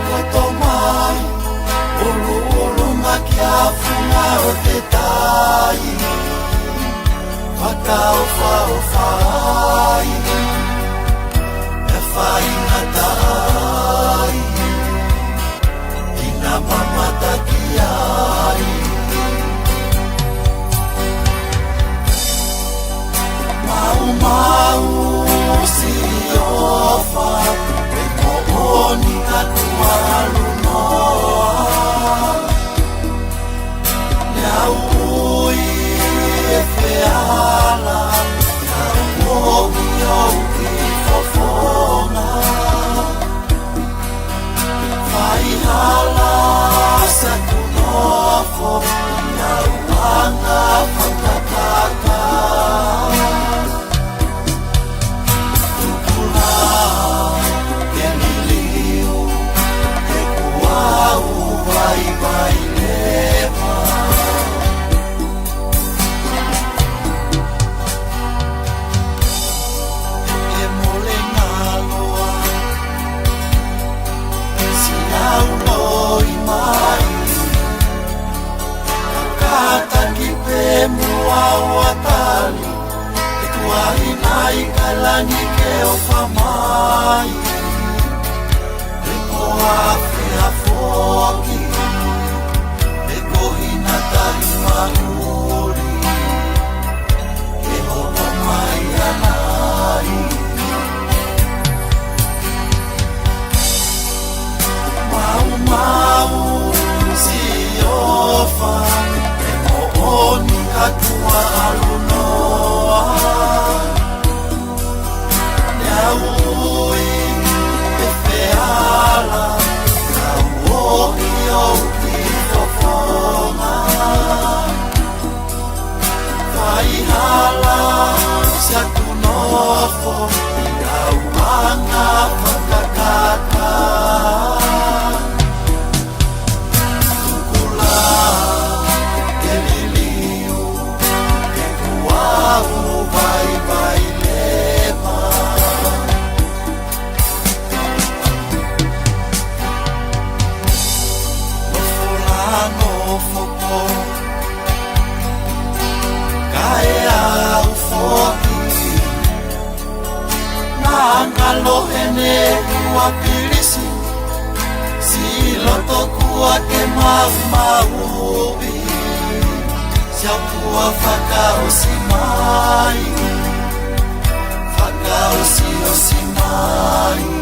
kotomai ulu makiafunga o te tai whakaofai e whainga tai kina mamataki ai mau si ofa e mo'oni katua alunoa Niaui e feala Niaui o ki fofonga Vai hala sa kunofo Niauanga whakakaka Watali Ituahinai kalani ke o whamai Reko afe a foki Reko hina tahi mahuri Ke hono mai anai Mau si ofa Oni katua alunoa Niaui e feala Niaui o ki fofonga Vai hala sia kunofo Niauanga whakakaka Lohene kua pilisi Si loto kua ke mau Siau kua whakaosi mai Whakaosi o si mai